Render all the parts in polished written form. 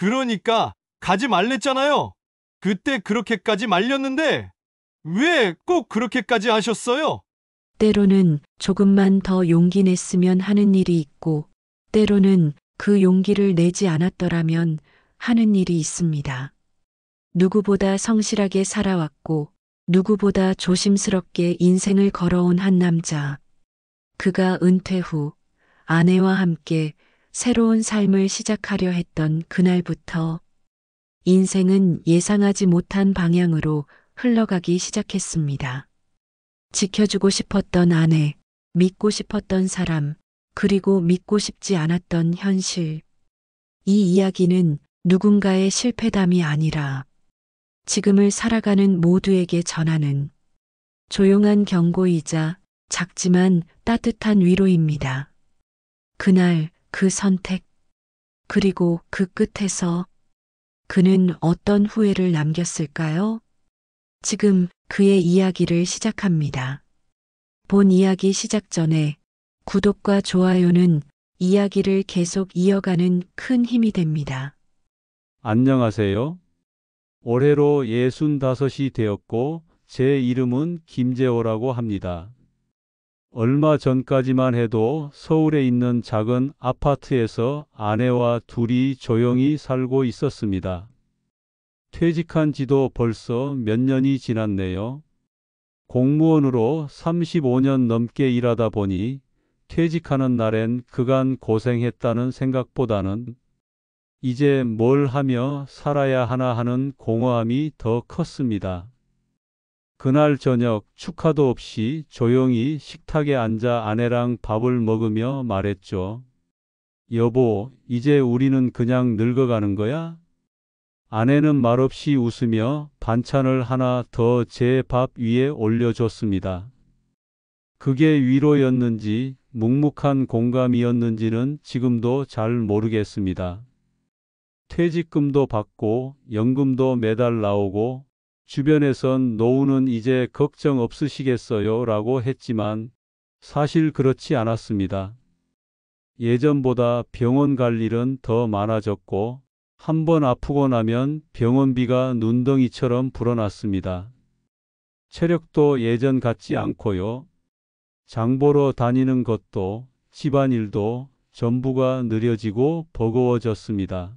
그러니까 가지 말랬잖아요. 그때 그렇게까지 말렸는데 왜 꼭 그렇게까지 하셨어요? 때로는 조금만 더 용기 냈으면 하는 일이 있고, 때로는 그 용기를 내지 않았더라면 하는 일이 있습니다. 누구보다 성실하게 살아왔고, 누구보다 조심스럽게 인생을 걸어온 한 남자. 그가 은퇴 후 아내와 함께 새로운 삶을 시작하려 했던 그날부터 인생은 예상하지 못한 방향으로 흘러가기 시작했습니다. 지켜주고 싶었던 아내, 믿고 싶었던 사람, 그리고 믿고 싶지 않았던 현실. 이 이야기는 누군가의 실패담이 아니라 지금을 살아가는 모두에게 전하는 조용한 경고이자 작지만 따뜻한 위로입니다. 그날 그 선택, 그리고 그 끝에서 그는 어떤 후회를 남겼을까요? 지금 그의 이야기를 시작합니다. 본 이야기 시작 전에 구독과 좋아요는 이야기를 계속 이어가는 큰 힘이 됩니다. 안녕하세요. 올해로 65이 되었고 제 이름은 김재호라고 합니다. 얼마 전까지만 해도 서울에 있는 작은 아파트에서 아내와 둘이 조용히 살고 있었습니다. 퇴직한 지도 벌써 몇 년이 지났네요. 공무원으로 35년 넘게 일하다 보니 퇴직하는 날엔 그간 고생했다는 생각보다는 이제 뭘 하며 살아야 하나 하는 공허함이 더 컸습니다. 그날 저녁 축하도 없이 조용히 식탁에 앉아 아내랑 밥을 먹으며 말했죠. 여보, 이제 우리는 그냥 늙어가는 거야? 아내는 말없이 웃으며 반찬을 하나 더 제 밥 위에 올려줬습니다. 그게 위로였는지 묵묵한 공감이었는지는 지금도 잘 모르겠습니다. 퇴직금도 받고 연금도 매달 나오고 주변에선 노후는 이제 걱정 없으시겠어요 라고 했지만 사실 그렇지 않았습니다. 예전보다 병원 갈 일은 더 많아졌고 한 번 아프고 나면 병원비가 눈덩이처럼 불어났습니다. 체력도 예전 같지 않고요. 장 보러 다니는 것도 집안일도 전부가 느려지고 버거워졌습니다.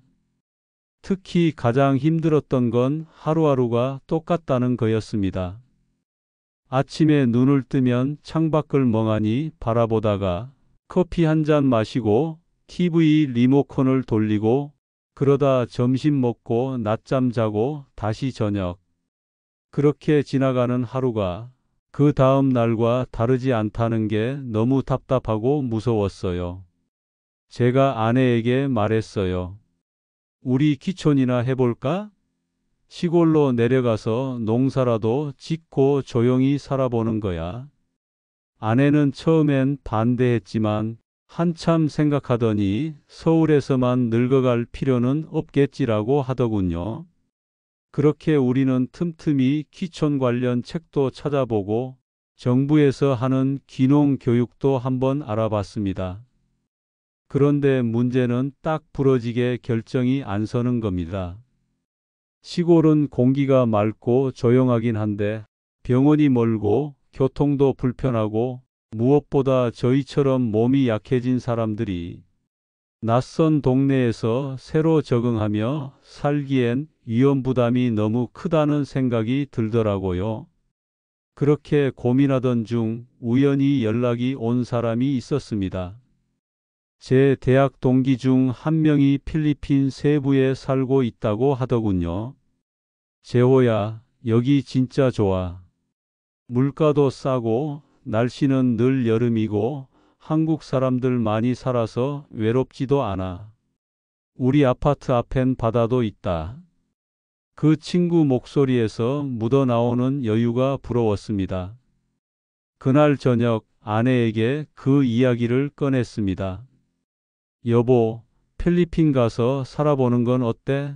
특히 가장 힘들었던 건 하루하루가 똑같다는 거였습니다. 아침에 눈을 뜨면 창밖을 멍하니 바라보다가 커피 한 잔 마시고 TV 리모컨을 돌리고 그러다 점심 먹고 낮잠 자고 다시 저녁. 그렇게 지나가는 하루가 그 다음 날과 다르지 않다는 게 너무 답답하고 무서웠어요. 제가 아내에게 말했어요. 우리 귀촌이나 해볼까? 시골로 내려가서 농사라도 짓고 조용히 살아보는 거야. 아내는 처음엔 반대했지만 한참 생각하더니 서울에서만 늙어갈 필요는 없겠지라고 하더군요. 그렇게 우리는 틈틈이 귀촌 관련 책도 찾아보고 정부에서 하는 귀농 교육도 한번 알아봤습니다. 그런데 문제는 딱 부러지게 결정이 안 서는 겁니다. 시골은 공기가 맑고 조용하긴 한데 병원이 멀고 교통도 불편하고 무엇보다 저희처럼 몸이 약해진 사람들이 낯선 동네에서 새로 적응하며 살기엔 위험 부담이 너무 크다는 생각이 들더라고요. 그렇게 고민하던 중 우연히 연락이 온 사람이 있었습니다. 제 대학 동기 중 한 명이 필리핀 세부에 살고 있다고 하더군요. 재호야, 여기 진짜 좋아. 물가도 싸고 날씨는 늘 여름이고 한국 사람들 많이 살아서 외롭지도 않아. 우리 아파트 앞엔 바다도 있다. 그 친구 목소리에서 묻어나오는 여유가 부러웠습니다. 그날 저녁 아내에게 그 이야기를 꺼냈습니다. 여보, 필리핀 가서 살아보는 건 어때?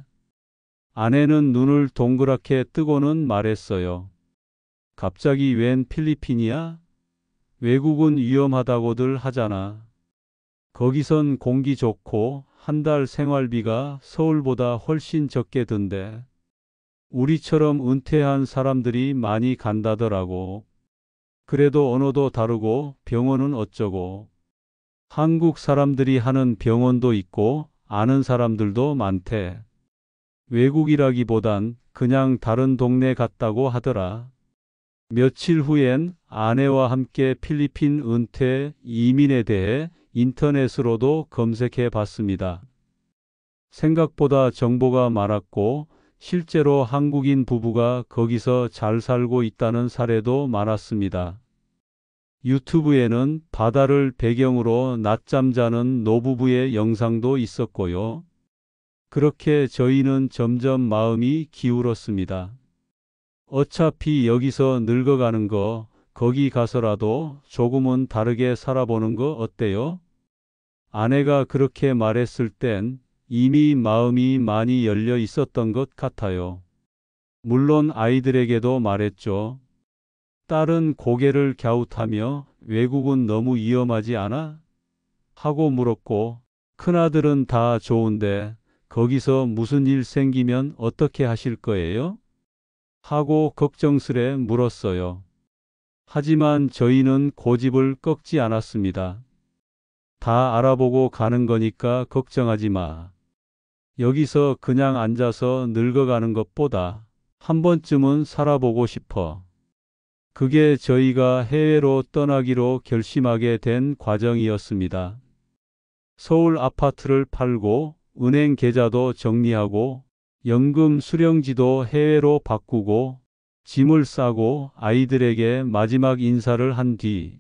아내는 눈을 동그랗게 뜨고는 말했어요. 갑자기 웬 필리핀이야? 외국은 위험하다고들 하잖아. 거기선 공기 좋고 한 달 생활비가 서울보다 훨씬 적게 든대. 우리처럼 은퇴한 사람들이 많이 간다더라고. 그래도 언어도 다르고 병원은 어쩌고. 한국 사람들이 하는 병원도 있고 아는 사람들도 많대. 외국이라기보단 그냥 다른 동네 같다고 하더라. 며칠 후엔 아내와 함께 필리핀 은퇴 이민에 대해 인터넷으로도 검색해 봤습니다. 생각보다 정보가 많았고 실제로 한국인 부부가 거기서 잘 살고 있다는 사례도 많았습니다. 유튜브에는 바다를 배경으로 낮잠 자는 노부부의 영상도 있었고요. 그렇게 저희는 점점 마음이 기울었습니다. 어차피 여기서 늙어가는 거 거기 가서라도 조금은 다르게 살아보는 거 어때요? 아내가 그렇게 말했을 땐 이미 마음이 많이 열려 있었던 것 같아요. 물론 아이들에게도 말했죠. 딸은 고개를 갸웃하며 외국은 너무 위험하지 않아? 하고 물었고, 큰아들은 다 좋은데 거기서 무슨 일 생기면 어떻게 하실 거예요? 하고 걱정스레 물었어요. 하지만 저희는 고집을 꺾지 않았습니다. 다 알아보고 가는 거니까 걱정하지 마. 여기서 그냥 앉아서 늙어가는 것보다 한 번쯤은 살아보고 싶어. 그게 저희가 해외로 떠나기로 결심하게 된 과정이었습니다. 서울 아파트를 팔고 은행 계좌도 정리하고 연금 수령지도 해외로 바꾸고 짐을 싸고 아이들에게 마지막 인사를 한 뒤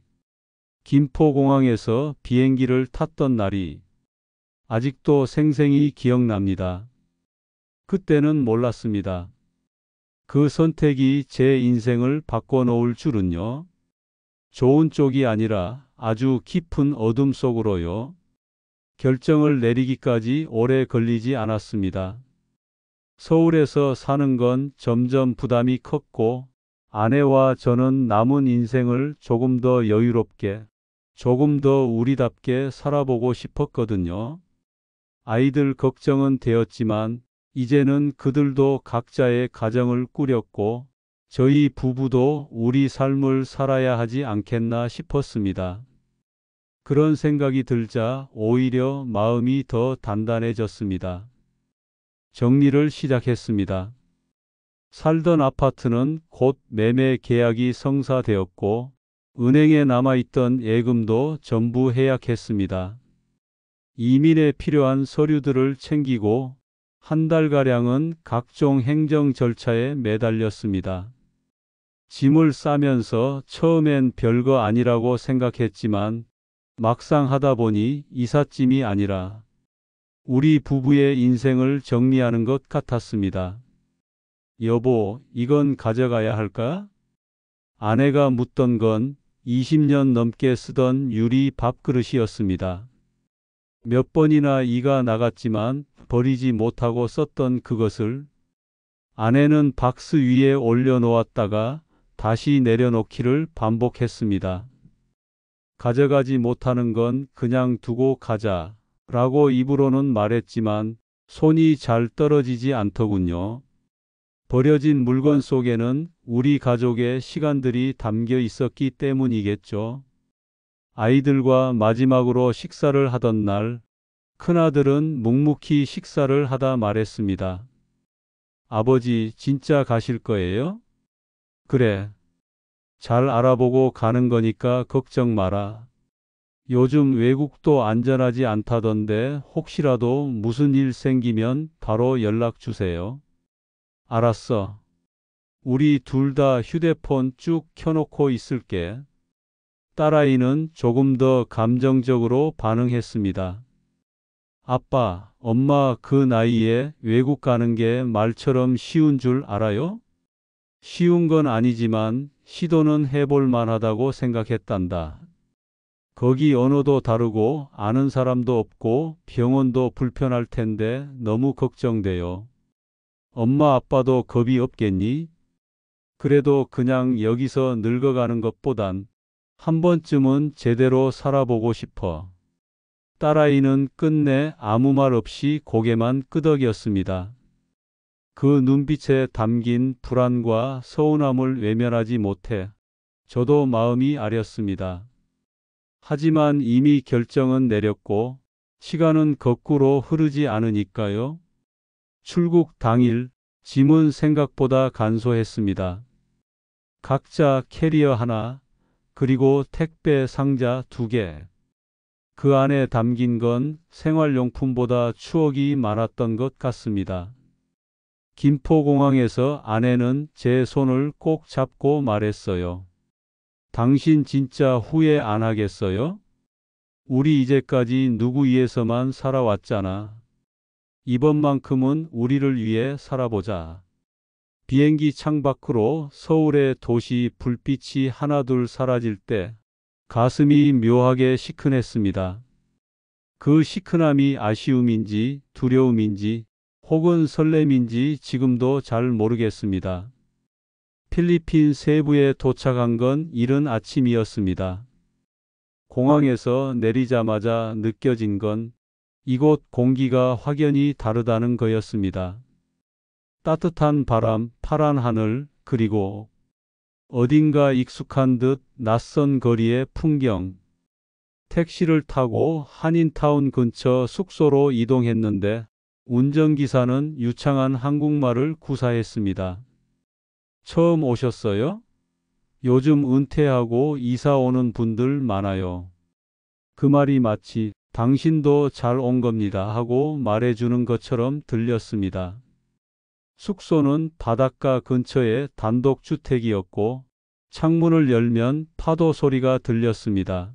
김포공항에서 비행기를 탔던 날이 아직도 생생히 기억납니다. 그때는 몰랐습니다. 그 선택이 제 인생을 바꿔놓을 줄은요. 좋은 쪽이 아니라 아주 깊은 어둠 속으로요. 결정을 내리기까지 오래 걸리지 않았습니다. 서울에서 사는 건 점점 부담이 컸고 아내와 저는 남은 인생을 조금 더 여유롭게, 조금 더 우리답게 살아보고 싶었거든요. 아이들 걱정은 되었지만 이제는 그들도 각자의 가정을 꾸렸고 저희 부부도 우리 삶을 살아야 하지 않겠나 싶었습니다. 그런 생각이 들자 오히려 마음이 더 단단해졌습니다. 정리를 시작했습니다. 살던 아파트는 곧 매매 계약이 성사되었고 은행에 남아있던 예금도 전부 해약했습니다. 이민에 필요한 서류들을 챙기고 한 달가량은 각종 행정 절차에 매달렸습니다. 짐을 싸면서 처음엔 별거 아니라고 생각했지만 막상 하다 보니 이삿짐이 아니라 우리 부부의 인생을 정리하는 것 같았습니다. 여보, 이건 가져가야 할까? 아내가 묻던 건 20년 넘게 쓰던 유리 밥그릇이었습니다. 몇 번이나 이가 나갔지만 버리지 못하고 썼던 그것을 아내는 박스 위에 올려놓았다가 다시 내려놓기를 반복했습니다. 가져가지 못하는 건 그냥 두고 가자 라고 입으로는 말했지만 손이 잘 떨어지지 않더군요. 버려진 물건 속에는 우리 가족의 시간들이 담겨 있었기 때문이겠죠. 아이들과 마지막으로 식사를 하던 날, 큰아들은 묵묵히 식사를 하다 말했습니다. 아버지, 진짜 가실 거예요? 그래. 잘 알아보고 가는 거니까 걱정 마라. 요즘 외국도 안전하지 않다던데 혹시라도 무슨 일 생기면 바로 연락 주세요. 알았어. 우리 둘 다 휴대폰 쭉 켜놓고 있을게. 딸아이는 조금 더 감정적으로 반응했습니다. 아빠, 엄마 그 나이에 외국 가는 게 말처럼 쉬운 줄 알아요? 쉬운 건 아니지만 시도는 해볼 만하다고 생각했단다. 거기 언어도 다르고 아는 사람도 없고 병원도 불편할 텐데 너무 걱정돼요. 엄마 아빠도 겁이 없겠니? 그래도 그냥 여기서 늙어가는 것보단 한 번쯤은 제대로 살아보고 싶어. 딸아이는 끝내 아무 말 없이 고개만 끄덕였습니다. 그 눈빛에 담긴 불안과 서운함을 외면하지 못해 저도 마음이 아렸습니다. 하지만 이미 결정은 내렸고 시간은 거꾸로 흐르지 않으니까요. 출국 당일 짐은 생각보다 간소했습니다. 각자 캐리어 하나, 그리고 택배 상자 2개. 그 안에 담긴 건 생활용품보다 추억이 많았던 것 같습니다. 김포공항에서 아내는 제 손을 꼭 잡고 말했어요. 당신 진짜 후회 안 하겠어요? 우리 이제까지 누구 위해서만 살아왔잖아. 이번만큼은 우리를 위해 살아보자. 비행기 창밖으로 서울의 도시 불빛이 하나둘 사라질 때 가슴이 묘하게 시큰했습니다. 그 시큰함이 아쉬움인지 두려움인지 혹은 설렘인지 지금도 잘 모르겠습니다. 필리핀 세부에 도착한 건 이른 아침이었습니다. 공항에서 내리자마자 느껴진 건 이곳 공기가 확연히 다르다는 거였습니다. 따뜻한 바람, 파란 하늘, 그리고 어딘가 익숙한 듯 낯선 거리의 풍경. 택시를 타고 한인타운 근처 숙소로 이동했는데 운전기사는 유창한 한국말을 구사했습니다. 처음 오셨어요? 요즘 은퇴하고 이사 오는 분들 많아요. 그 말이 마치 당신도 잘 온 겁니다 하고 말해주는 것처럼 들렸습니다. 숙소는 바닷가 근처의 단독주택이었고 창문을 열면 파도 소리가 들렸습니다.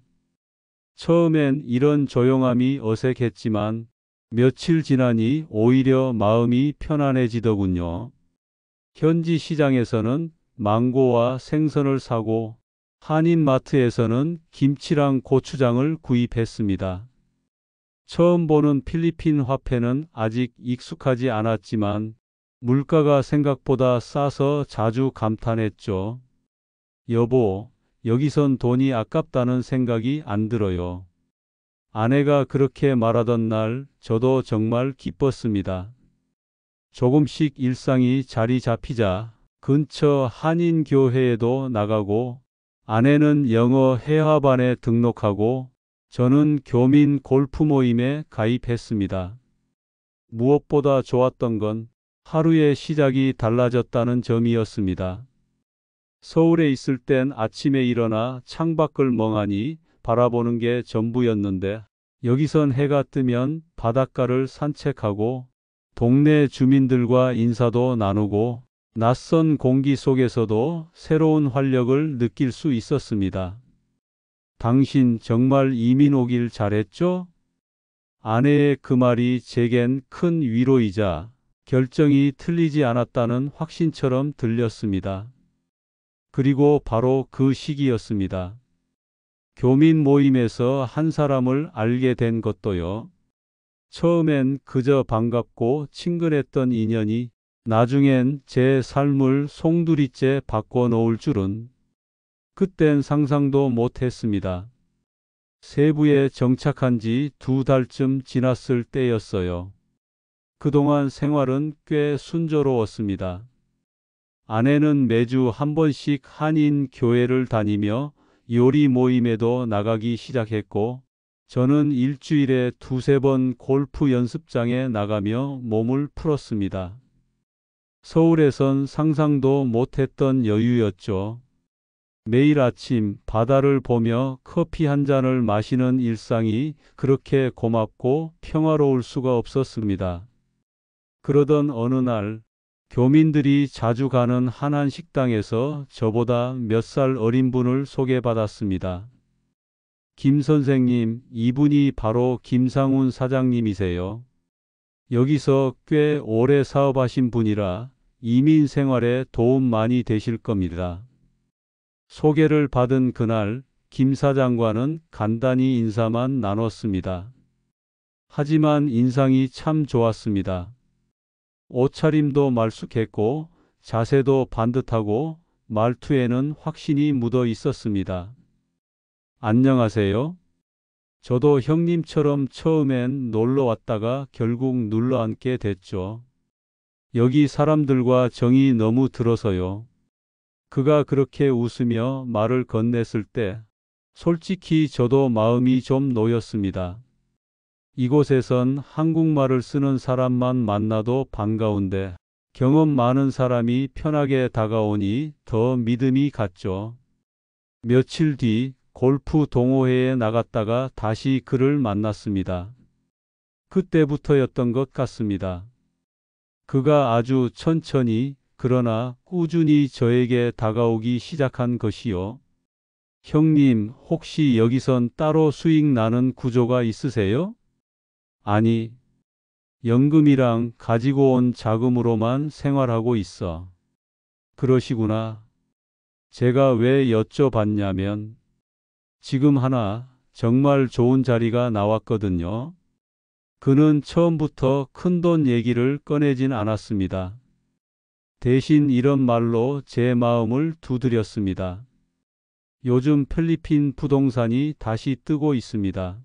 처음엔 이런 조용함이 어색했지만 며칠 지나니 오히려 마음이 편안해지더군요. 현지 시장에서는 망고와 생선을 사고 한인마트에서는 김치랑 고추장을 구입했습니다. 처음 보는 필리핀 화폐는 아직 익숙하지 않았지만 물가가 생각보다 싸서 자주 감탄했죠. 여보, 여기선 돈이 아깝다는 생각이 안 들어요. 아내가 그렇게 말하던 날 저도 정말 기뻤습니다. 조금씩 일상이 자리 잡히자 근처 한인교회에도 나가고 아내는 영어 회화반에 등록하고 저는 교민 골프 모임에 가입했습니다. 무엇보다 좋았던 건 하루의 시작이 달라졌다는 점이었습니다. 서울에 있을 땐 아침에 일어나 창밖을 멍하니 바라보는 게 전부였는데 여기선 해가 뜨면 바닷가를 산책하고 동네 주민들과 인사도 나누고 낯선 공기 속에서도 새로운 활력을 느낄 수 있었습니다. 당신 정말 이민 오길 잘했죠? 아내의 그 말이 제겐 큰 위로이자 결정이 틀리지 않았다는 확신처럼 들렸습니다. 그리고 바로 그 시기였습니다. 교민 모임에서 한 사람을 알게 된 것도요. 처음엔 그저 반갑고 친근했던 인연이 나중엔 제 삶을 송두리째 바꿔놓을 줄은 그땐 상상도 못했습니다. 세부에 정착한 지 2달쯤 지났을 때였어요. 그동안 생활은 꽤 순조로웠습니다. 아내는 매주 한 번씩 한인 교회를 다니며 요리 모임에도 나가기 시작했고 저는 일주일에 2~3번 골프 연습장에 나가며 몸을 풀었습니다. 서울에선 상상도 못했던 여유였죠. 매일 아침 바다를 보며 커피 한 잔을 마시는 일상이 그렇게 고맙고 평화로울 수가 없었습니다. 그러던 어느 날 교민들이 자주 가는 한한 식당에서 저보다 몇 살 어린 분을 소개받았습니다. 김 선생님, 이분이 바로 김상훈 사장님이세요. 여기서 꽤 오래 사업하신 분이라 이민 생활에 도움 많이 되실 겁니다. 소개를 받은 그날 김 사장과는 간단히 인사만 나눴습니다. 하지만 인상이 참 좋았습니다. 옷차림도 말쑥했고 자세도 반듯하고 말투에는 확신이 묻어 있었습니다. 안녕하세요. 저도 형님처럼 처음엔 놀러 왔다가 결국 눌러앉게 됐죠. 여기 사람들과 정이 너무 들어서요. 그가 그렇게 웃으며 말을 건넸을 때 솔직히 저도 마음이 좀 놓였습니다. 이곳에선 한국말을 쓰는 사람만 만나도 반가운데 경험 많은 사람이 편하게 다가오니 더 믿음이 갔죠. 며칠 뒤 골프 동호회에 나갔다가 다시 그를 만났습니다. 그때부터였던 것 같습니다. 그가 아주 천천히 그러나 꾸준히 저에게 다가오기 시작한 것이요. 형님, 혹시 여기선 따로 수익 나는 구조가 있으세요? 아니, 연금이랑 가지고 온 자금으로만 생활하고 있어. 그러시구나. 제가 왜 여쭤봤냐면 지금 하나 정말 좋은 자리가 나왔거든요. 그는 처음부터 큰돈 얘기를 꺼내진 않았습니다. 대신 이런 말로 제 마음을 두드렸습니다. 요즘 필리핀 부동산이 다시 뜨고 있습니다.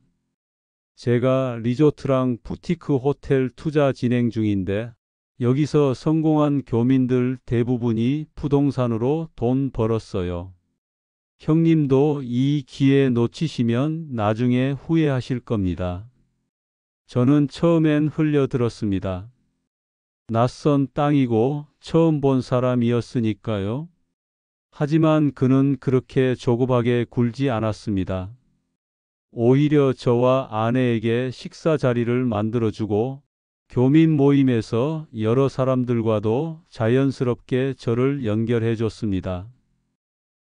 제가 리조트랑 부티크 호텔 투자 진행 중인데 여기서 성공한 교민들 대부분이 부동산으로 돈 벌었어요. 형님도 이 기회 놓치시면 나중에 후회하실 겁니다. 저는 처음엔 흘려들었습니다. 낯선 땅이고 처음 본 사람이었으니까요. 하지만 그는 그렇게 조급하게 굴지 않았습니다. 오히려 저와 아내에게 식사 자리를 만들어주고 교민 모임에서 여러 사람들과도 자연스럽게 저를 연결해 줬습니다.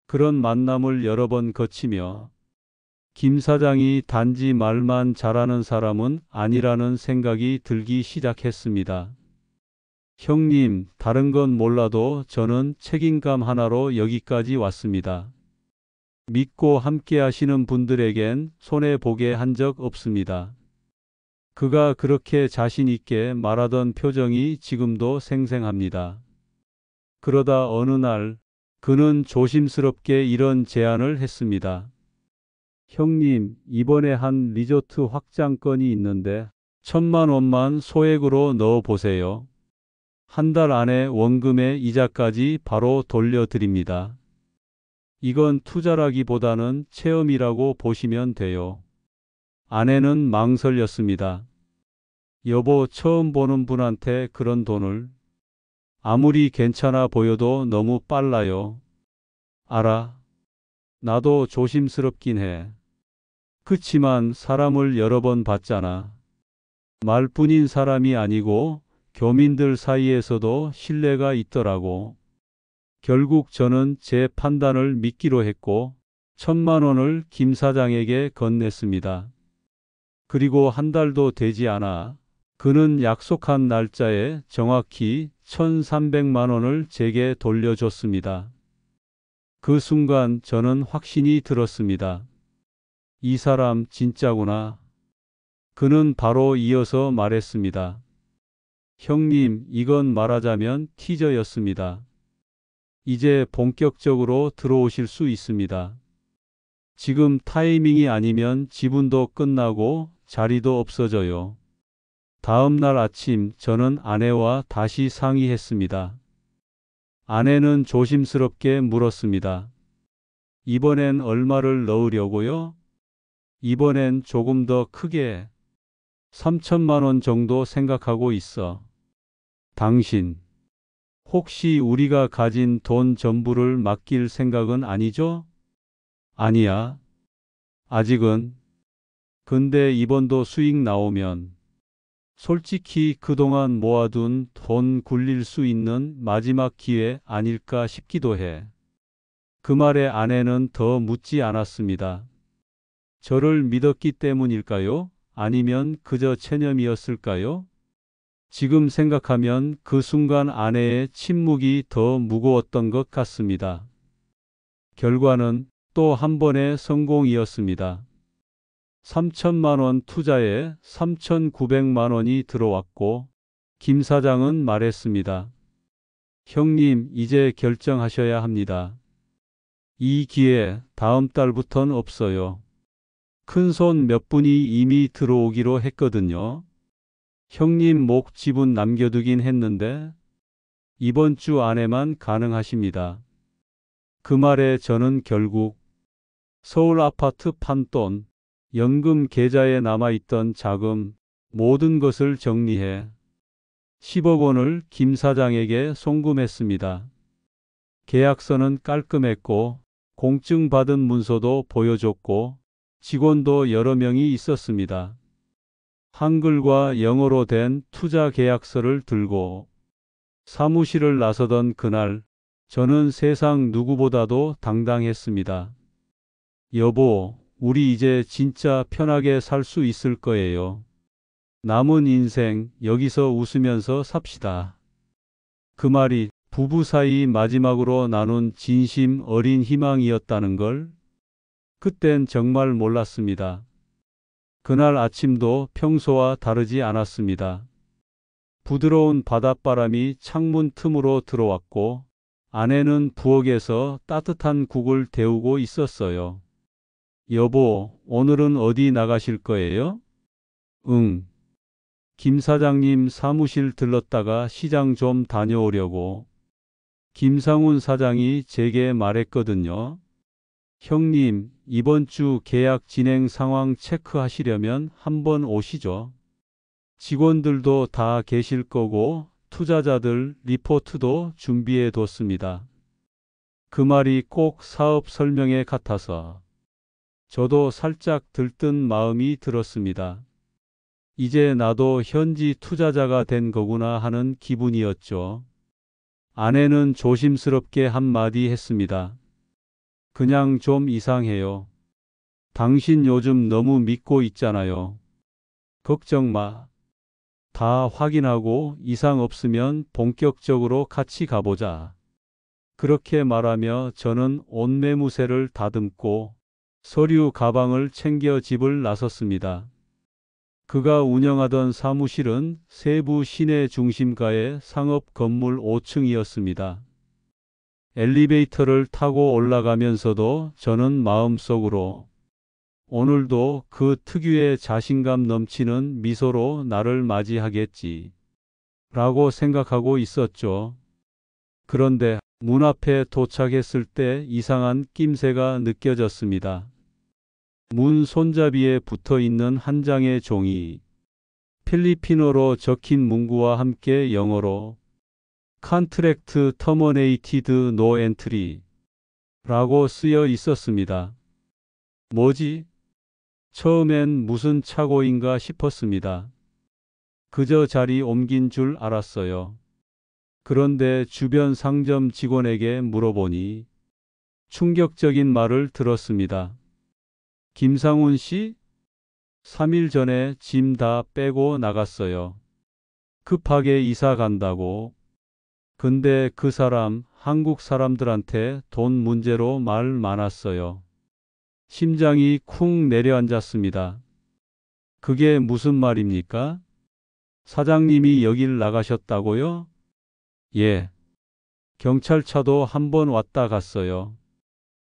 그런 만남을 여러 번 거치며 김 사장이 단지 말만 잘하는 사람은 아니라는 생각이 들기 시작했습니다. 형님, 다른 건 몰라도 저는 책임감 하나로 여기까지 왔습니다. 믿고 함께 하시는 분들에겐 손해보게 한 적 없습니다. 그가 그렇게 자신 있게 말하던 표정이 지금도 생생합니다. 그러다 어느 날 그는 조심스럽게 이런 제안을 했습니다. 형님, 이번에 한 리조트 확장건이 있는데 1,000만 원만 소액으로 넣어보세요. 한 달 안에 원금의 이자까지 바로 돌려드립니다. 이건 투자라기보다는 체험이라고 보시면 돼요. 아내는 망설였습니다. 여보, 처음 보는 분한테 그런 돈을. 아무리 괜찮아 보여도 너무 빨라요. 알아. 나도 조심스럽긴 해. 그치만 사람을 여러 번 봤잖아. 말뿐인 사람이 아니고 교민들 사이에서도 신뢰가 있더라고. 결국 저는 제 판단을 믿기로 했고 1,000만 원을 김 사장에게 건넸습니다. 그리고 한 달도 되지 않아 그는 약속한 날짜에 정확히 1,300만 원을 제게 돌려줬습니다. 그 순간 저는 확신이 들었습니다. 이 사람 진짜구나. 그는 바로 이어서 말했습니다. 형님, 이건 말하자면 티저였습니다. 이제 본격적으로 들어오실 수 있습니다. 지금 타이밍이 아니면 지분도 끝나고 자리도 없어져요. 다음 날 아침 저는 아내와 다시 상의했습니다. 아내는 조심스럽게 물었습니다. 이번엔 얼마를 넣으려고요? 이번엔 조금 더 크게 3,000만 원 정도 생각하고 있어. 당신, 혹시 우리가 가진 돈 전부를 맡길 생각은 아니죠? 아니야. 아직은. 근데 이번도 수익 나오면 솔직히 그동안 모아둔 돈 굴릴 수 있는 마지막 기회 아닐까 싶기도 해. 그 말에 아내는 더 묻지 않았습니다. 저를 믿었기 때문일까요? 아니면 그저 체념이었을까요? 지금 생각하면 그 순간 아내의 침묵이 더 무거웠던 것 같습니다. 결과는 또 한 번의 성공이었습니다. 3,000만 원 투자에 3,900만 원이 들어왔고 김 사장은 말했습니다. 형님, 이제 결정하셔야 합니다. 이 기회 다음 달부터는 없어요. 큰손 몇 분이 이미 들어오기로 했거든요. 형님 목 지분 남겨두긴 했는데 이번 주 안에만 가능하십니다. 그 말에 저는 결국 서울 아파트 판돈, 연금 계좌에 남아있던 자금 모든 것을 정리해 10억 원을 김 사장에게 송금했습니다. 계약서는 깔끔했고 공증받은 문서도 보여줬고 직원도 여러 명이 있었습니다. 한글과 영어로 된 투자 계약서를 들고 사무실을 나서던 그날 저는 세상 누구보다도 당당했습니다. 여보, 우리 이제 진짜 편하게 살 수 있을 거예요. 남은 인생 여기서 웃으면서 삽시다. 그 말이 부부 사이 마지막으로 나눈 진심 어린 희망이었다는 걸 그땐 정말 몰랐습니다. 그날 아침도 평소와 다르지 않았습니다. 부드러운 바닷바람이 창문 틈으로 들어왔고 아내는 부엌에서 따뜻한 국을 데우고 있었어요. 여보, 오늘은 어디 나가실 거예요? 응. 김 사장님 사무실 들렀다가 시장 좀 다녀오려고. 김상훈 사장이 제게 말했거든요. 형님, 이번 주 계약 진행 상황 체크하시려면 한번 오시죠. 직원들도 다 계실 거고 투자자들 리포트도 준비해 뒀습니다. 그 말이 꼭 사업 설명회 같아서 저도 살짝 들뜬 마음이 들었습니다. 이제 나도 현지 투자자가 된 거구나 하는 기분이었죠. 아내는 조심스럽게 한마디 했습니다. 그냥 좀 이상해요. 당신 요즘 너무 믿고 있잖아요. 걱정 마. 다 확인하고 이상 없으면 본격적으로 같이 가보자. 그렇게 말하며 저는 옷매무새를 다듬고 서류 가방을 챙겨 집을 나섰습니다. 그가 운영하던 사무실은 세부 시내 중심가의 상업 건물 5층이었습니다. 엘리베이터를 타고 올라가면서도 저는 마음속으로 오늘도 그 특유의 자신감 넘치는 미소로 나를 맞이하겠지 라고 생각하고 있었죠. 그런데 문 앞에 도착했을 때 이상한 낌새가 느껴졌습니다. 문 손잡이에 붙어 있는 한 장의 종이 필리핀어로 적힌 문구와 함께 영어로 Contract Terminated No Entry 라고 쓰여 있었습니다. 뭐지? 처음엔 무슨 착오인가 싶었습니다. 그저 자리 옮긴 줄 알았어요. 그런데 주변 상점 직원에게 물어보니 충격적인 말을 들었습니다. 김상훈 씨? 3일 전에 짐 다 빼고 나갔어요. 급하게 이사 간다고. 근데 그 사람 한국 사람들한테 돈 문제로 말 많았어요. 심장이 쿵 내려앉았습니다. 그게 무슨 말입니까? 사장님이 여길 나가셨다고요? 예. 경찰차도 한 번 왔다 갔어요.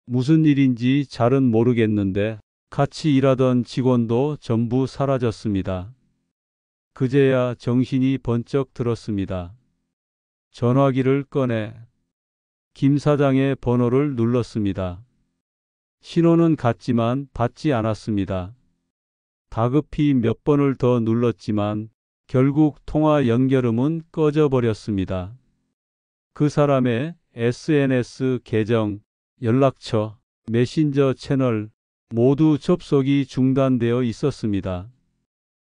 무슨 일인지 잘은 모르겠는데 같이 일하던 직원도 전부 사라졌습니다. 그제야 정신이 번쩍 들었습니다. 전화기를 꺼내 김 사장의 번호를 눌렀습니다. 신호는 갔지만 받지 않았습니다. 다급히 몇 번을 더 눌렀지만 결국 통화 연결음은 꺼져버렸습니다. 그 사람의 SNS 계정, 연락처, 메신저 채널 모두 접속이 중단되어 있었습니다.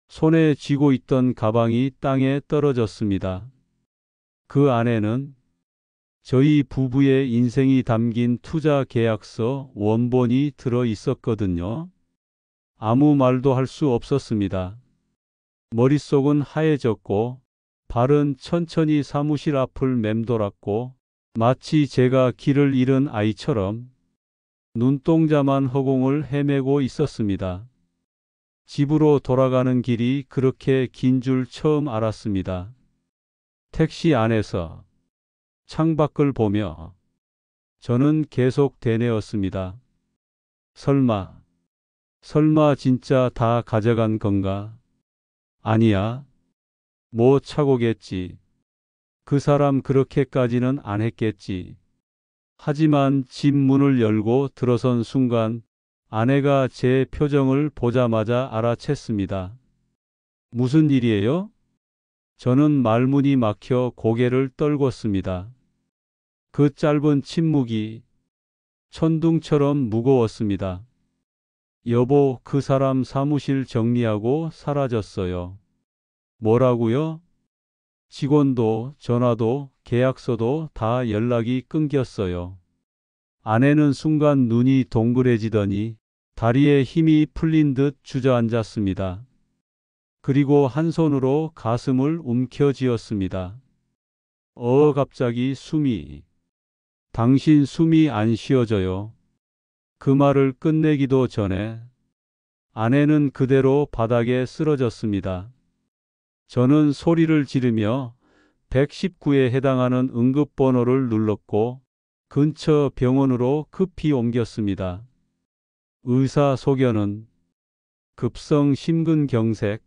손에 쥐고 있던 가방이 땅에 떨어졌습니다. 그 안에는 저희 부부의 인생이 담긴 투자 계약서 원본이 들어 있었거든요. 아무 말도 할 수 없었습니다. 머릿속은 하얘졌고 발은 천천히 사무실 앞을 맴돌았고 마치 제가 길을 잃은 아이처럼 눈동자만 허공을 헤매고 있었습니다. 집으로 돌아가는 길이 그렇게 긴 줄 처음 알았습니다. 택시 안에서 창밖을 보며 저는 계속 되뇌었습니다. 설마 설마 진짜 다 가져간 건가? 아니야. 뭐 착오겠지. 그 사람 그렇게까지는 안 했겠지. 하지만 집 문을 열고 들어선 순간 아내가 제 표정을 보자마자 알아챘습니다. 무슨 일이에요? 저는 말문이 막혀 고개를 떨궜습니다. 그 짧은 침묵이 천둥처럼 무거웠습니다. 여보, 그 사람 사무실 정리하고 사라졌어요. 뭐라고요? 직원도 전화도 계약서도 다 연락이 끊겼어요. 아내는 순간 눈이 동그래지더니 다리에 힘이 풀린 듯 주저앉았습니다. 그리고 한 손으로 가슴을 움켜쥐었습니다. 갑자기 숨이. 당신 숨이 안 쉬어져요. 그 말을 끝내기도 전에 아내는 그대로 바닥에 쓰러졌습니다. 저는 소리를 지르며 119에 해당하는 응급번호를 눌렀고 근처 병원으로 급히 옮겼습니다. 의사 소견은 급성 심근경색.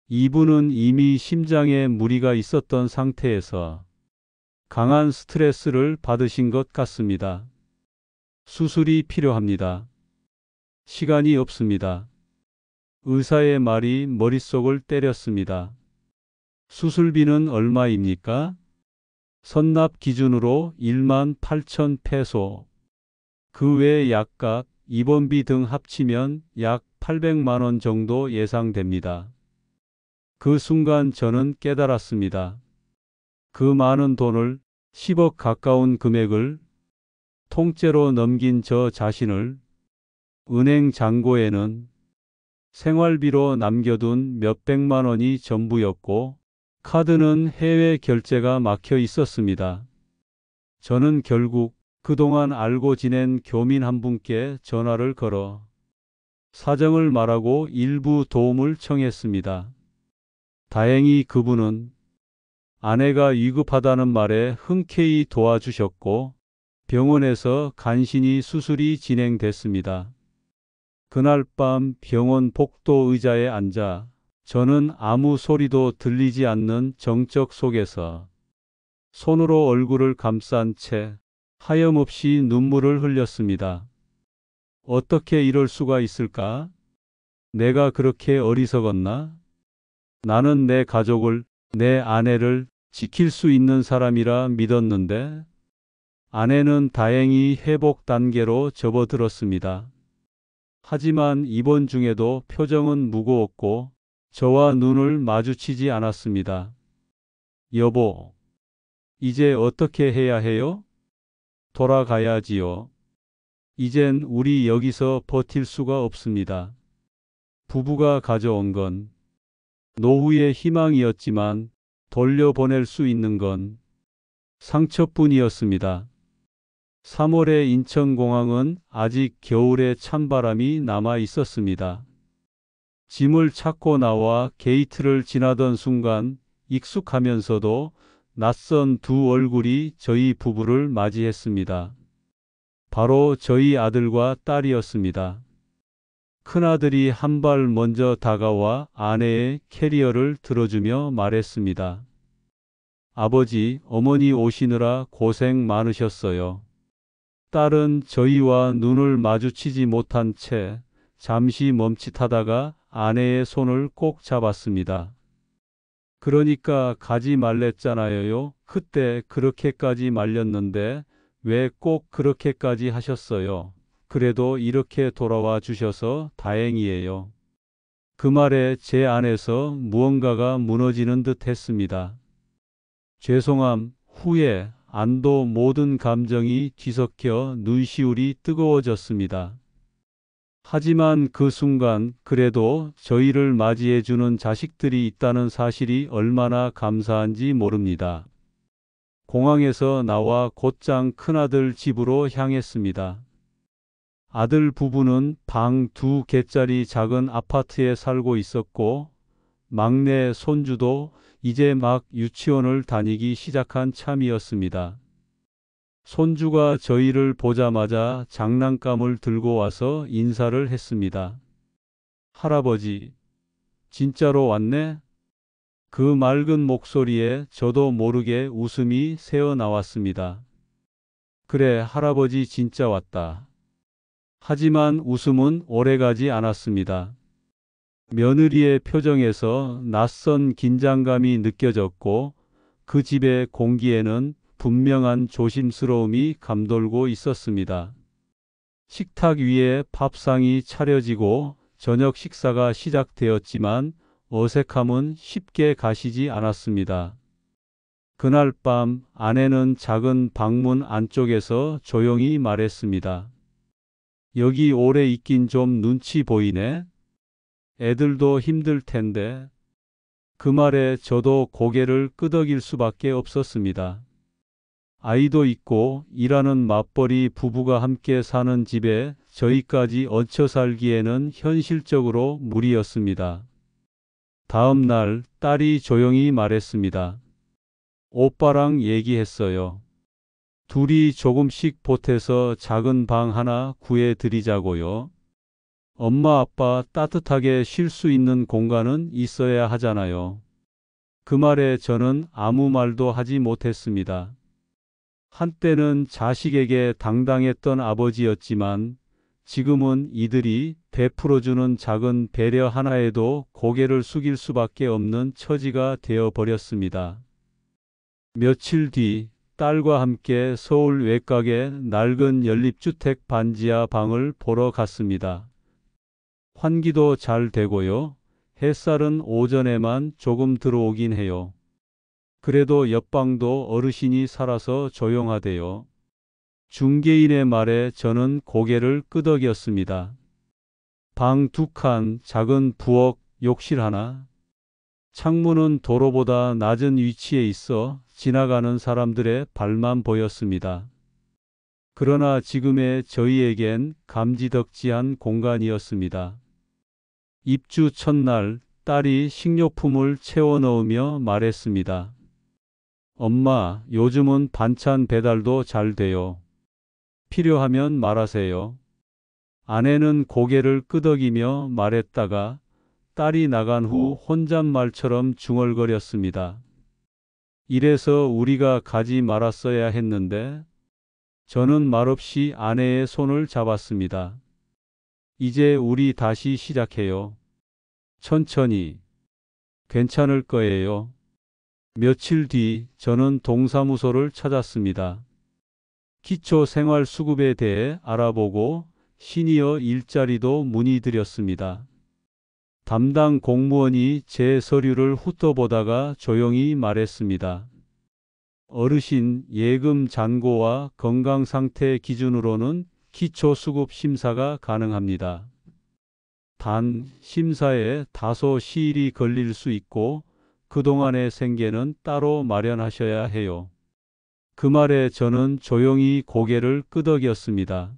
이분은 이미 심장에 무리가 있었던 상태에서 강한 스트레스를 받으신 것 같습니다. 수술이 필요합니다. 시간이 없습니다. 의사의 말이 머릿속을 때렸습니다. 수술비는 얼마입니까? 선납 기준으로 1만 8천 페소. 그 외 약값, 입원비 등 합치면 약 800만 원 정도 예상됩니다. 그 순간 저는 깨달았습니다. 그 많은 돈을 10억 가까운 금액을 통째로 넘긴 저 자신을 은행 잔고에는 생활비로 남겨둔 몇백만 원이 전부였고 카드는 해외 결제가 막혀 있었습니다. 저는 결국 그동안 알고 지낸 교민 한 분께 전화를 걸어 사정을 말하고 일부 도움을 청했습니다. 다행히 그분은 아내가 위급하다는 말에 흔쾌히 도와주셨고 병원에서 간신히 수술이 진행됐습니다. 그날 밤 병원 복도 의자에 앉아 저는 아무 소리도 들리지 않는 정적 속에서 손으로 얼굴을 감싼 채 하염없이 눈물을 흘렸습니다. 어떻게 이럴 수가 있을까? 내가 그렇게 어리석었나? 나는 내 가족을, 내 아내를 지킬 수 있는 사람이라 믿었는데 아내는 다행히 회복 단계로 접어들었습니다. 하지만 입원 중에도 표정은 무거웠고 저와 눈을 마주치지 않았습니다. 여보, 이제 어떻게 해야 해요? 돌아가야지요. 이젠 우리 여기서 버틸 수가 없습니다. 부부가 가져온 건 노후의 희망이었지만 돌려보낼 수 있는 건 상처뿐이었습니다. 3월의 인천공항은 아직 겨울의 찬바람이 남아 있었습니다. 짐을 찾고 나와 게이트를 지나던 순간 익숙하면서도 낯선 두 얼굴이 저희 부부를 맞이했습니다. 바로 저희 아들과 딸이었습니다. 큰아들이 한 발 먼저 다가와 아내의 캐리어를 들어주며 말했습니다. 아버지, 어머니 오시느라 고생 많으셨어요. 딸은 저희와 눈을 마주치지 못한 채 잠시 멈칫하다가 아내의 손을 꼭 잡았습니다. 그러니까 가지 말랬잖아요. 그때 그렇게까지 말렸는데 왜 꼭 그렇게까지 하셨어요? 그래도 이렇게 돌아와 주셔서 다행이에요. 그 말에 제 안에서 무언가가 무너지는 듯 했습니다. 죄송함, 후회, 안도 모든 감정이 뒤섞여 눈시울이 뜨거워졌습니다. 하지만 그 순간 그래도 저희를 맞이해주는 자식들이 있다는 사실이 얼마나 감사한지 모릅니다. 공항에서 나와 곧장 큰아들 집으로 향했습니다. 아들 부부는 방 2개짜리 작은 아파트에 살고 있었고 막내 손주도 이제 막 유치원을 다니기 시작한 참이었습니다. 손주가 저희를 보자마자 장난감을 들고 와서 인사를 했습니다. 할아버지, 진짜로 왔네? 그 맑은 목소리에 저도 모르게 웃음이 새어 나왔습니다. 그래, 할아버지 진짜 왔다. 하지만 웃음은 오래가지 않았습니다. 며느리의 표정에서 낯선 긴장감이 느껴졌고 그 집의 공기에는 분명한 조심스러움이 감돌고 있었습니다. 식탁 위에 밥상이 차려지고 저녁 식사가 시작되었지만 어색함은 쉽게 가시지 않았습니다. 그날 밤 아내는 작은 방문 안쪽에서 조용히 말했습니다. 여기 오래 있긴 좀 눈치 보이네. 애들도 힘들 텐데. 그 말에 저도 고개를 끄덕일 수밖에 없었습니다. 아이도 있고 일하는 맞벌이 부부가 함께 사는 집에 저희까지 얹혀 살기에는 현실적으로 무리였습니다. 다음 날 딸이 조용히 말했습니다. 오빠랑 얘기했어요. 둘이 조금씩 보태서 작은 방 하나 구해드리자고요. 엄마 아빠 따뜻하게 쉴 수 있는 공간은 있어야 하잖아요. 그 말에 저는 아무 말도 하지 못했습니다. 한때는 자식에게 당당했던 아버지였지만 지금은 이들이 베풀어주는 작은 배려 하나에도 고개를 숙일 수밖에 없는 처지가 되어버렸습니다. 며칠 뒤 딸과 함께 서울 외곽의 낡은 연립주택 반지하 방을 보러 갔습니다. 환기도 잘 되고요. 햇살은 오전에만 조금 들어오긴 해요. 그래도 옆방도 어르신이 살아서 조용하대요. 중개인의 말에 저는 고개를 끄덕였습니다. 방 2칸, 작은 부엌, 욕실 하나. 창문은 도로보다 낮은 위치에 있어 지나가는 사람들의 발만 보였습니다. 그러나 지금의 저희에겐 감지덕지한 공간이었습니다. 입주 첫날 딸이 식료품을 채워 넣으며 말했습니다. 엄마, 요즘은 반찬 배달도 잘 돼요. 필요하면 말하세요. 아내는 고개를 끄덕이며 말했다가 딸이 나간 후 혼잣말처럼 중얼거렸습니다. 이래서 우리가 가지 말았어야 했는데. 저는 말없이 아내의 손을 잡았습니다. 이제 우리 다시 시작해요. 천천히. 괜찮을 거예요. 며칠 뒤 저는 동사무소를 찾았습니다. 기초 생활 수급에 대해 알아보고 시니어 일자리도 문의드렸습니다. 담당 공무원이 제 서류를 훑어보다가 조용히 말했습니다. 어르신 예금 잔고와 건강 상태 기준으로는 기초 수급 심사가 가능합니다. 단 심사에 다소 시일이 걸릴 수 있고 그동안의 생계는 따로 마련하셔야 해요. 그 말에 저는 조용히 고개를 끄덕였습니다.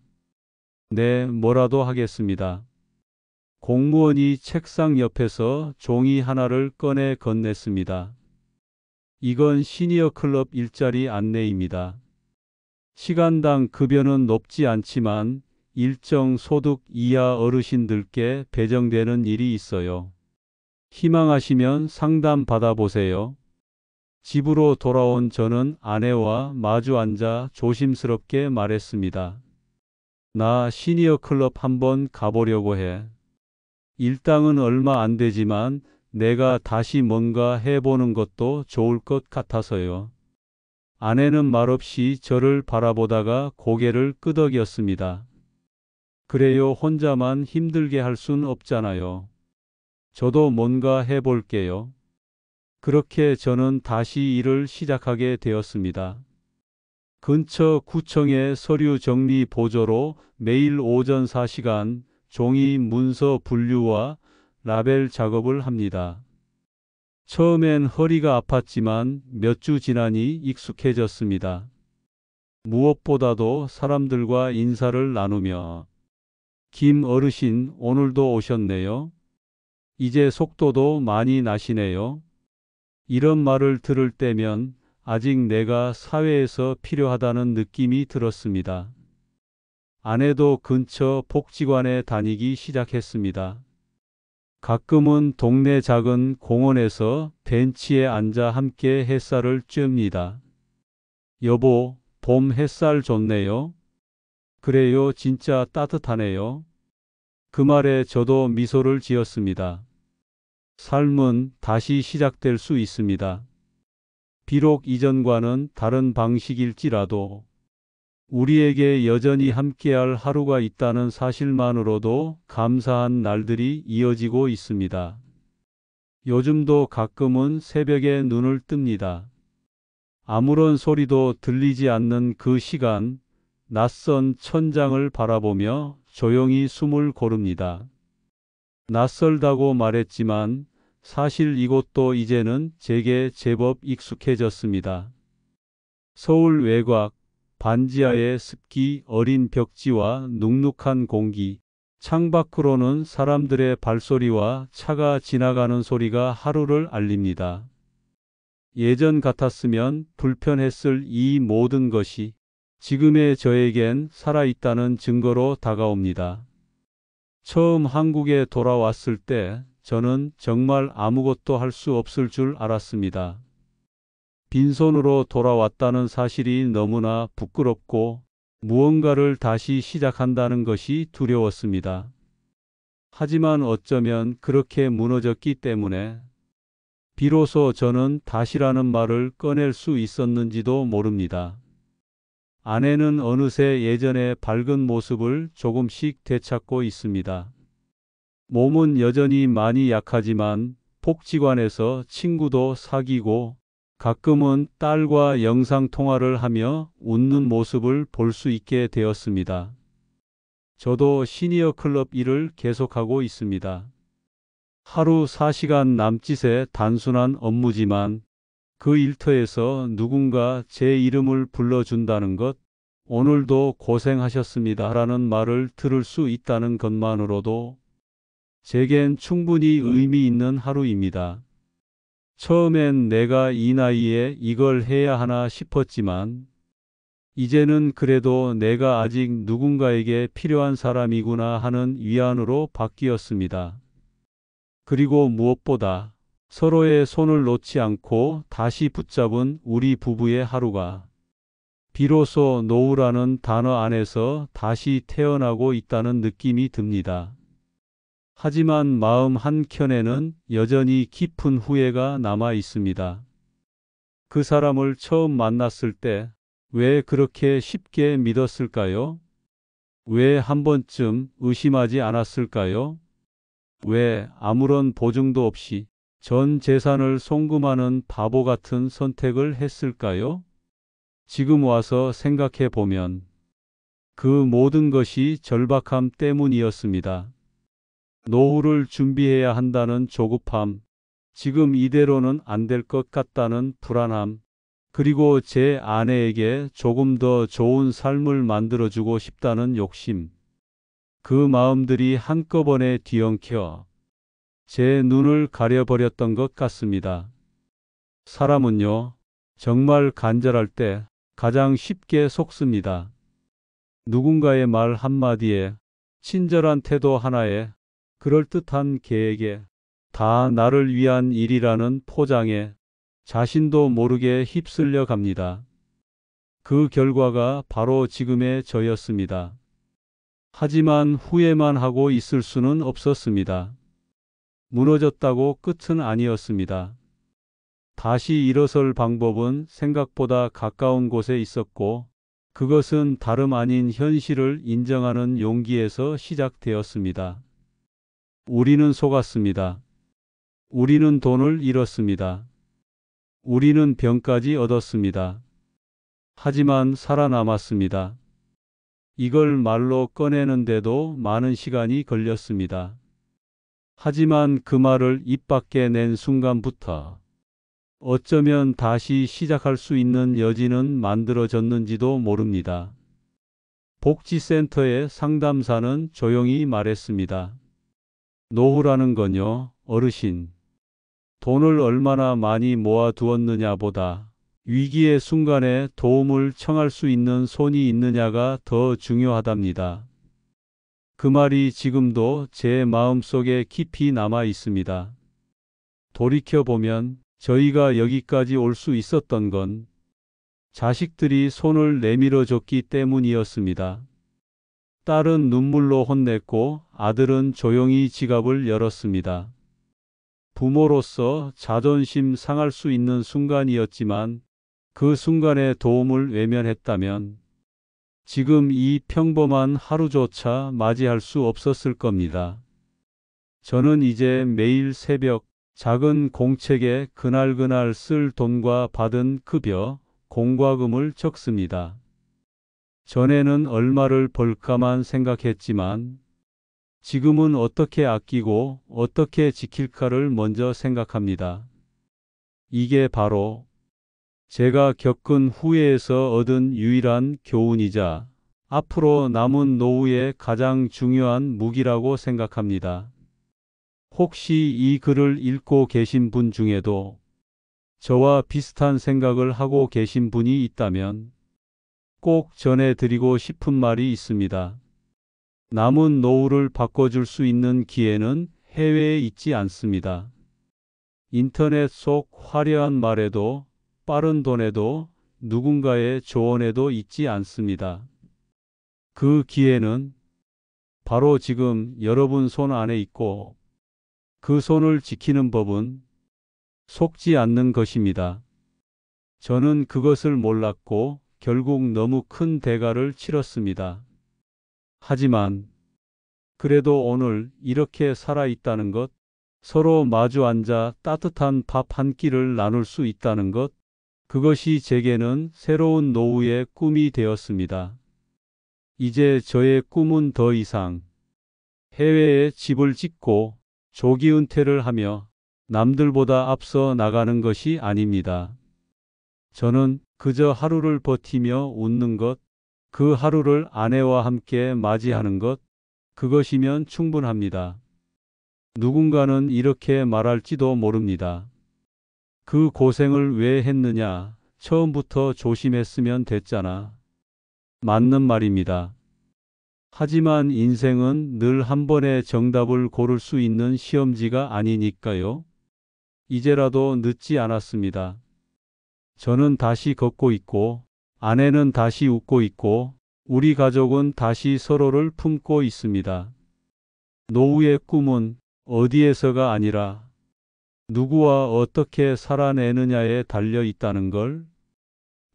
네, 뭐라도 하겠습니다. 공무원이 책상 옆에서 종이 하나를 꺼내 건넸습니다. 이건 시니어 클럽 일자리 안내입니다. 시간당 급여는 높지 않지만 일정 소득 이하 어르신들께 배정되는 일이 있어요. 희망하시면 상담 받아보세요. 집으로 돌아온 저는 아내와 마주 앉아 조심스럽게 말했습니다. 나 시니어 클럽 한번 가보려고 해. 일당은 얼마 안 되지만 내가 다시 뭔가 해보는 것도 좋을 것 같아서요. 아내는 말없이 저를 바라보다가 고개를 끄덕였습니다. 그래요, 혼자만 힘들게 할 순 없잖아요. 저도 뭔가 해볼게요. 그렇게 저는 다시 일을 시작하게 되었습니다. 근처 구청의 서류 정리 보조로 매일 오전 4시간 종이 문서 분류와 라벨 작업을 합니다. 처음엔 허리가 아팠지만 몇 주 지나니 익숙해졌습니다. 무엇보다도 사람들과 인사를 나누며 김 어르신 오늘도 오셨네요. 이제 속도도 많이 나시네요. 이런 말을 들을 때면 아직 내가 사회에서 필요하다는 느낌이 들었습니다. 아내도 근처 복지관에 다니기 시작했습니다. 가끔은 동네 작은 공원에서 벤치에 앉아 함께 햇살을 쬐입니다. 여보, 봄 햇살 좋네요. 그래요, 진짜 따뜻하네요. 그 말에 저도 미소를 지었습니다. 삶은 다시 시작될 수 있습니다. 비록 이전과는 다른 방식일지라도 우리에게 여전히 함께할 하루가 있다는 사실만으로도 감사한 날들이 이어지고 있습니다. 요즘도 가끔은 새벽에 눈을 뜹니다. 아무런 소리도 들리지 않는 그 시간, 낯선 천장을 바라보며 조용히 숨을 고릅니다. 낯설다고 말했지만 사실 이곳도 이제는 제게 제법 익숙해졌습니다. 서울 외곽, 반지하의 습기, 어린 벽지와 눅눅한 공기, 창밖으로는 사람들의 발소리와 차가 지나가는 소리가 하루를 알립니다. 예전 같았으면 불편했을 이 모든 것이 지금의 저에겐 살아있다는 증거로 다가옵니다. 처음 한국에 돌아왔을 때 저는 정말 아무것도 할 수 없을 줄 알았습니다. 빈손으로 돌아왔다는 사실이 너무나 부끄럽고 무언가를 다시 시작한다는 것이 두려웠습니다. 하지만 어쩌면 그렇게 무너졌기 때문에 비로소 저는 다시라는 말을 꺼낼 수 있었는지도 모릅니다. 아내는 어느새 예전의 밝은 모습을 조금씩 되찾고 있습니다. 몸은 여전히 많이 약하지만 복지관에서 친구도 사귀고 가끔은 딸과 영상통화를 하며 웃는 모습을 볼 수 있게 되었습니다. 저도 시니어 클럽 일을 계속하고 있습니다. 하루 4시간 남짓의 단순한 업무지만 그 일터에서 누군가 제 이름을 불러준다는 것, 오늘도 고생하셨습니다 라는 말을 들을 수 있다는 것만으로도 제겐 충분히 의미 있는 하루입니다. 처음엔 내가 이 나이에 이걸 해야 하나 싶었지만 이제는 그래도 내가 아직 누군가에게 필요한 사람이구나 하는 위안으로 바뀌었습니다. 그리고 무엇보다 서로의 손을 놓지 않고 다시 붙잡은 우리 부부의 하루가 비로소 노후라는 단어 안에서 다시 태어나고 있다는 느낌이 듭니다. 하지만 마음 한켠에는 여전히 깊은 후회가 남아 있습니다. 그 사람을 처음 만났을 때 왜 그렇게 쉽게 믿었을까요? 왜 한 번쯤 의심하지 않았을까요? 왜 아무런 보증도 없이 전 재산을 송금하는 바보 같은 선택을 했을까요? 지금 와서 생각해 보면 그 모든 것이 절박함 때문이었습니다. 노후를 준비해야 한다는 조급함, 지금 이대로는 안 될 것 같다는 불안함, 그리고 제 아내에게 조금 더 좋은 삶을 만들어주고 싶다는 욕심. 그 마음들이 한꺼번에 뒤엉켜 제 눈을 가려버렸던 것 같습니다. 사람은요, 정말 간절할 때 가장 쉽게 속습니다. 누군가의 말 한마디에, 친절한 태도 하나에, 그럴듯한 계획에, 다 나를 위한 일이라는 포장에 자신도 모르게 휩쓸려 갑니다. 그 결과가 바로 지금의 저였습니다. 하지만 후회만 하고 있을 수는 없었습니다. 무너졌다고 끝은 아니었습니다. 다시 일어설 방법은 생각보다 가까운 곳에 있었고, 그것은 다름 아닌 현실을 인정하는 용기에서 시작되었습니다. 우리는 속았습니다. 우리는 돈을 잃었습니다. 우리는 병까지 얻었습니다. 하지만 살아남았습니다. 이걸 말로 꺼내는데도 많은 시간이 걸렸습니다. 하지만 그 말을 입 밖에 낸 순간부터 어쩌면 다시 시작할 수 있는 여지는 만들어졌는지도 모릅니다. 복지센터의 상담사는 조용히 말했습니다. 노후라는 건요, 어르신, 돈을 얼마나 많이 모아두었느냐보다 위기의 순간에 도움을 청할 수 있는 손이 있느냐가 더 중요하답니다. 그 말이 지금도 제 마음속에 깊이 남아 있습니다. 돌이켜보면 저희가 여기까지 올 수 있었던 건 자식들이 손을 내밀어 줬기 때문이었습니다. 딸은 눈물로 혼냈고 아들은 조용히 지갑을 열었습니다. 부모로서 자존심 상할 수 있는 순간이었지만 그 순간의 도움을 외면했다면 지금 이 평범한 하루조차 맞이할 수 없었을 겁니다. 저는 이제 매일 새벽 작은 공책에 그날그날 쓸 돈과 받은 급여, 공과금을 적습니다. 전에는 얼마를 벌까만 생각했지만 지금은 어떻게 아끼고 어떻게 지킬까를 먼저 생각합니다. 이게 바로 제가 겪은 후회에서 얻은 유일한 교훈이자 앞으로 남은 노후의 가장 중요한 무기라고 생각합니다. 혹시 이 글을 읽고 계신 분 중에도 저와 비슷한 생각을 하고 계신 분이 있다면 꼭 전해드리고 싶은 말이 있습니다. 남은 노후를 바꿔줄 수 있는 기회는 해외에 있지 않습니다. 인터넷 속 화려한 말에도 빠른 돈에도 누군가의 조언에도 있지 않습니다. 그 기회는 바로 지금 여러분 손 안에 있고 그 손을 지키는 법은 속지 않는 것입니다. 저는 그것을 몰랐고 결국 너무 큰 대가를 치렀습니다. 하지만 그래도 오늘 이렇게 살아있다는 것, 서로 마주 앉아 따뜻한 밥 한 끼를 나눌 수 있다는 것, 그것이 제게는 새로운 노후의 꿈이 되었습니다. 이제 저의 꿈은 더 이상 해외에 집을 짓고 조기 은퇴를 하며 남들보다 앞서 나가는 것이 아닙니다. 저는 그저 하루를 버티며 웃는 것, 그 하루를 아내와 함께 맞이하는 것, 그것이면 충분합니다. 누군가는 이렇게 말할지도 모릅니다. 그 고생을 왜 했느냐? 처음부터 조심했으면 됐잖아. 맞는 말입니다. 하지만 인생은 늘 한 번에 정답을 고를 수 있는 시험지가 아니니까요. 이제라도 늦지 않았습니다. 저는 다시 걷고 있고, 아내는 다시 웃고 있고, 우리 가족은 다시 서로를 품고 있습니다. 노후의 꿈은 어디에서가 아니라 누구와 어떻게 살아내느냐에 달려 있다는 걸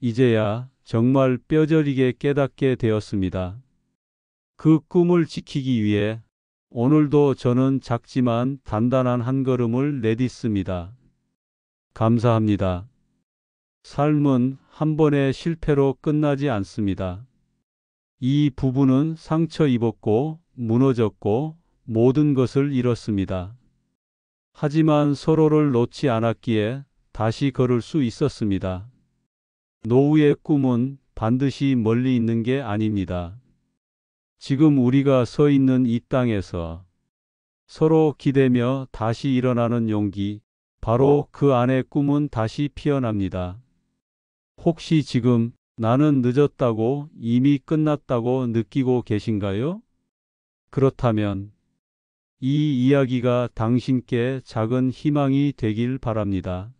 이제야 정말 뼈저리게 깨닫게 되었습니다. 그 꿈을 지키기 위해 오늘도 저는 작지만 단단한 한 걸음을 내딛습니다. 감사합니다. 삶은 한 번의 실패로 끝나지 않습니다. 이 부부는 상처 입었고 무너졌고 모든 것을 잃었습니다. 하지만 서로를 놓지 않았기에 다시 걸을 수 있었습니다. 노후의 꿈은 반드시 멀리 있는 게 아닙니다. 지금 우리가 서 있는 이 땅에서 서로 기대며 다시 일어나는 용기, 바로 그 안의 꿈은 다시 피어납니다. 혹시 지금 나는 늦었다고, 이미 끝났다고 느끼고 계신가요? 그렇다면 이 이야기가 당신께 작은 희망이 되길 바랍니다.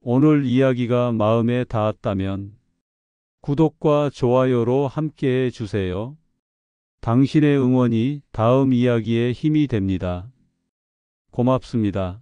오늘 이야기가 마음에 닿았다면 구독과 좋아요로 함께해 주세요. 당신의 응원이 다음 이야기의 힘이 됩니다. 고맙습니다.